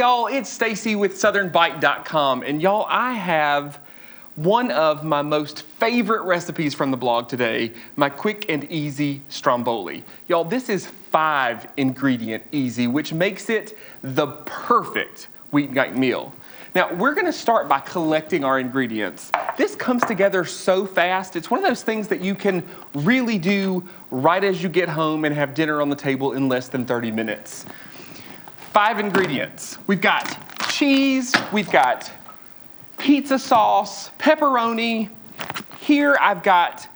y'all, it's Stacy with southernbite.com, and y'all, I have one of my most favorite recipes from the blog today, my quick and easy Stromboli. Y'all, this is 5 ingredient easy, which makes it the perfect weeknight meal. Now, we're gonna start by collecting our ingredients. This comes together so fast. It's one of those things that you can really do right as you get home and have dinner on the table in less than 30 minutes. 5 ingredients. We've got cheese, we've got pizza sauce, pepperoni. Here I've got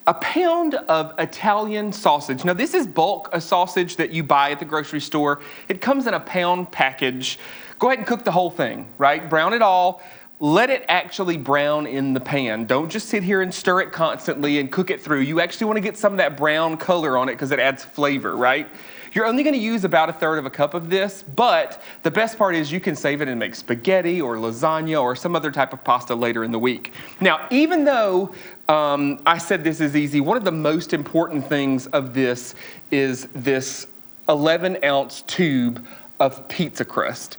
a pound of Italian sausage. Now this is bulk, a sausage that you buy at the grocery store. It comes in a pound package. Go ahead and cook the whole thing, right? Brown it all. Let it actually brown in the pan. Don't just sit here and stir it constantly and cook it through. You actually want to get some of that brown color on it because it adds flavor, right? You're only going to use about 1/3 cup of this, but the best part is you can save it and make spaghetti or lasagna or some other type of pasta later in the week. Now, even though I said this is easy, one of the most important things of this is this 11-ounce tube of pizza crust.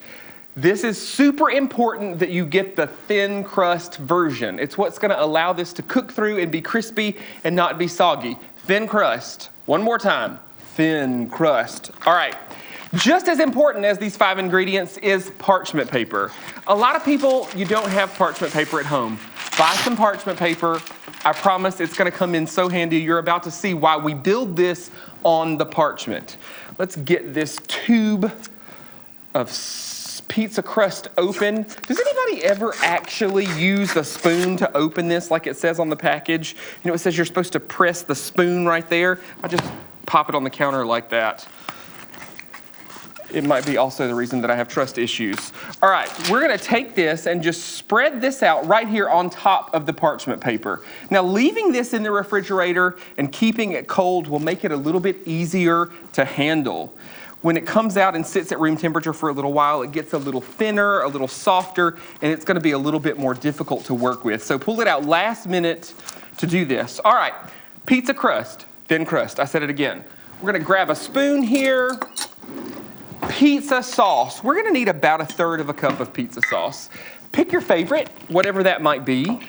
This is super important that you get the thin crust version. It's what's going to allow this to cook through and be crispy and not be soggy. Thin crust. One more time. Thin crust. All right. Just as important as these 5 ingredients is parchment paper. A lot of people, you don't have parchment paper at home. Buy some parchment paper. I promise it's going to come in so handy. You're about to see why we build this on the parchment. Let's get this tube of pizza crust open. Does anybody ever actually use the spoon to open this like it says on the package? You know, it says you're supposed to press the spoon right there. I just pop it on the counter like that. It might be also the reason that I have trust issues. All right, we're gonna take this and just spread this out right here on top of the parchment paper. Now, leaving this in the refrigerator and keeping it cold will make it a little bit easier to handle. When it comes out and sits at room temperature for a little while, it gets a little thinner, a little softer, and it's gonna be a little bit more difficult to work with. So pull it out last minute to do this. All right, pizza crust, thin crust, I said it again. We're gonna grab a spoon here. Pizza sauce. We're gonna need about 1/3 cup of pizza sauce. Pick your favorite, whatever that might be.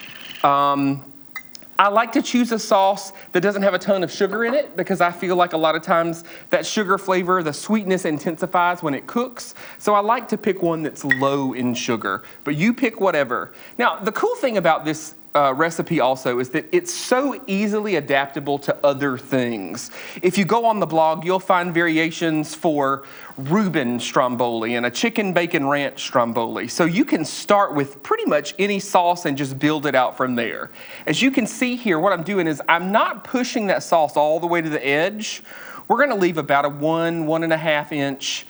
I like to choose a sauce that doesn't have a ton of sugar in it because I feel like a lot of times that sugar flavor, the sweetness intensifies when it cooks. So I like to pick one that's low in sugar, but you pick whatever. Now, the cool thing about this recipe also is that it's so easily adaptable to other things. If you go on the blog, you'll find variations for Reuben Stromboli and a chicken bacon ranch Stromboli. So you can start with pretty much any sauce and just build it out from there. As you can see here, what I'm doing is I'm not pushing that sauce all the way to the edge. We're gonna leave about a 1.5 inch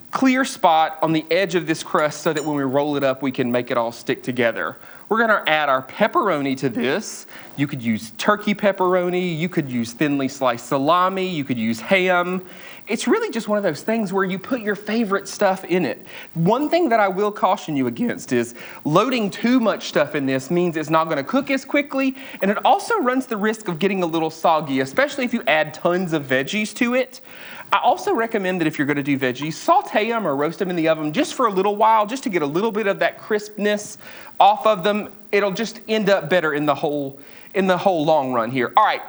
clear spot on the edge of this crust so that when we roll it up, we can make it all stick together. We're gonna add our pepperoni to this. You could use turkey pepperoni, you could use thinly sliced salami, you could use ham. It's really just one of those things where you put your favorite stuff in it. One thing that I will caution you against is loading too much stuff in this means it's not gonna cook as quickly, and it also runs the risk of getting a little soggy, especially if you add tons of veggies to it. I also recommend that if you're gonna do veggies, saute them or roast them in the oven just for a little while, just to get a little bit of that crispness off of them. It'll just end up better in the whole long run here. All right,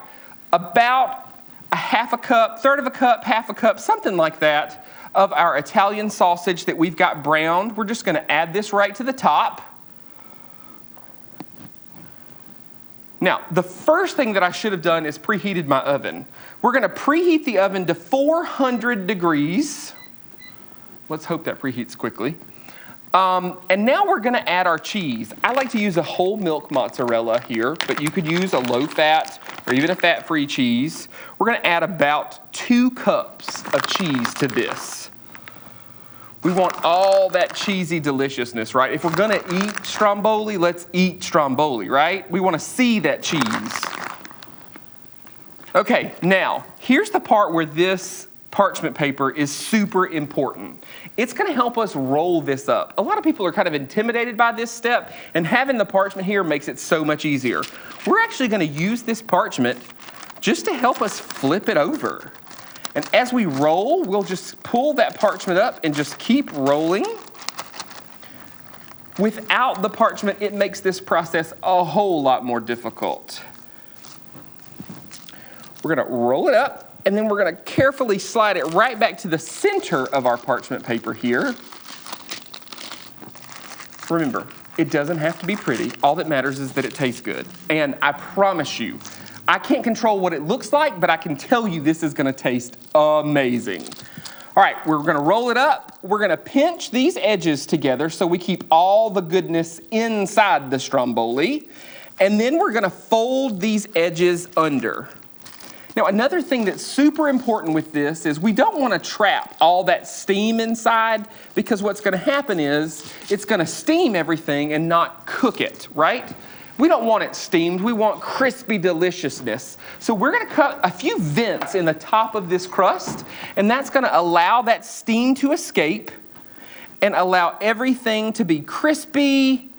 about 1/2 cup, 1/3 cup, 1/2 cup, something like that of our Italian sausage that we've got browned. We're just gonna add this right to the top. Now, the first thing that I should have done is preheated my oven. We're gonna preheat the oven to 400 degrees. Let's hope that preheats quickly. And now we're gonna add our cheese. I like to use a whole milk mozzarella here, but you could use a low fat or even a fat-free cheese. We're gonna add about 2 cups of cheese to this. We want all that cheesy deliciousness, right? If we're gonna eat Stromboli, let's eat Stromboli, right? We wanna see that cheese. Okay, now, here's the part where this parchment paper is super important. It's gonna help us roll this up. A lot of people are kind of intimidated by this step, and having the parchment here makes it so much easier. We're actually gonna use this parchment just to help us flip it over. And as we roll, we'll just pull that parchment up and just keep rolling. Without the parchment, it makes this process a whole lot more difficult. We're gonna roll it up, and then we're gonna carefully slide it right back to the center of our parchment paper here. Remember, it doesn't have to be pretty. All that matters is that it tastes good. And I promise you, I can't control what it looks like, but I can tell you this is gonna taste amazing. All right, we're gonna roll it up. We're gonna pinch these edges together so we keep all the goodness inside the Stromboli. And then we're gonna fold these edges under. Now, another thing that's super important with this is we don't wanna trap all that steam inside, because what's gonna happen is it's gonna steam everything and not cook it, right? We don't want it steamed, we want crispy deliciousness. So we're gonna cut a few vents in the top of this crust, and that's gonna allow that steam to escape and allow everything to be crispy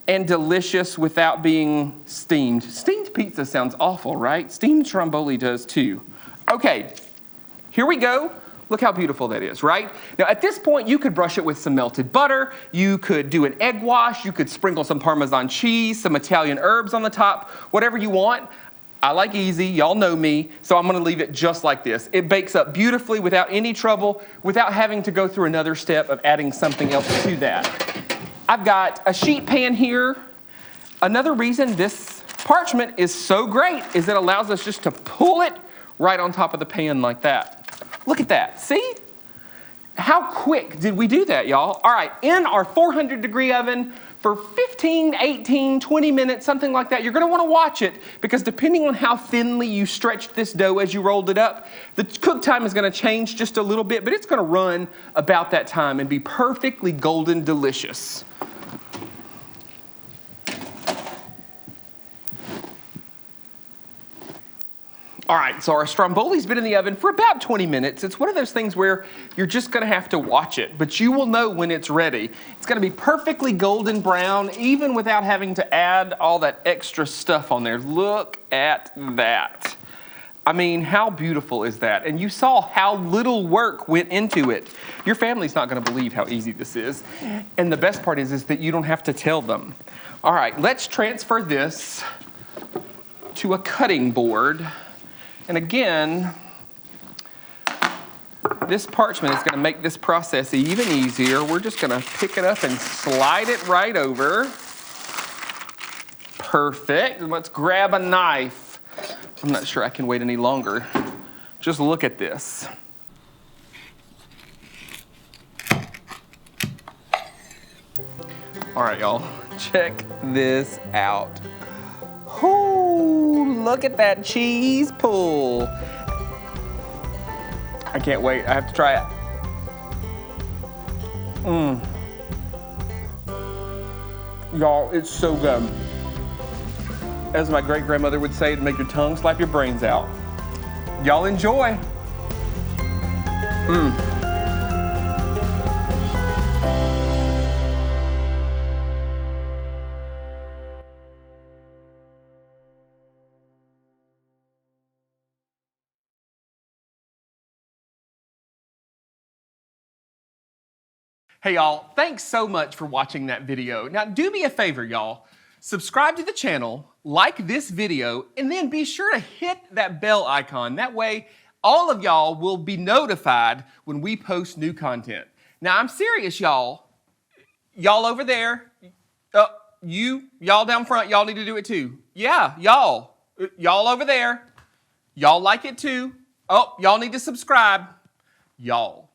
and delicious without being steamed. Steamed pizza sounds awful, right? Steamed Stromboli does too. Okay, here we go. Look how beautiful that is, right? Now at this point, you could brush it with some melted butter, you could do an egg wash, you could sprinkle some Parmesan cheese, some Italian herbs on the top, whatever you want. I like easy, y'all know me, so I'm gonna leave it just like this. It bakes up beautifully without any trouble, without having to go through another step of adding something else to that. I've got a sheet pan here. Another reason this parchment is so great is it allows us just to pull it right on top of the pan like that. Look at that, see? How quick did we do that, y'all? All right, in our 400-degree oven for 15, 18, 20 minutes, something like that. You're gonna wanna watch it, because depending on how thinly you stretched this dough as you rolled it up, the cook time is gonna change just a little bit, but it's gonna run about that time and be perfectly golden delicious. All right, so our Stromboli's been in the oven for about 20 minutes. It's one of those things where you're just gonna have to watch it, but you will know when it's ready. It's gonna be perfectly golden brown, even without having to add all that extra stuff on there. Look at that. I mean, how beautiful is that? And you saw how little work went into it. Your family's not gonna believe how easy this is. And the best part is that you don't have to tell them. All right, let's transfer this to a cutting board. And again, this parchment is gonna make this process even easier. We're just gonna pick it up and slide it right over. Perfect. Let's grab a knife. I'm not sure I can wait any longer. Just look at this. All right, y'all, check this out. Ooh, look at that cheese pull. I can't wait, I have to try it. Y'all, it's so good. As my great-grandmother would say, to make your tongue slap your brains out. Y'all enjoy. Hey y'all, thanks so much for watching that video. Now do me a favor, y'all. Subscribe to the channel, like this video, and then be sure to hit that bell icon. That way, all of y'all will be notified when we post new content. Now I'm serious, y'all. Y'all over there, y'all down front, y'all need to do it too. Yeah, y'all over there, y'all like it too. Oh, y'all need to subscribe. Y'all.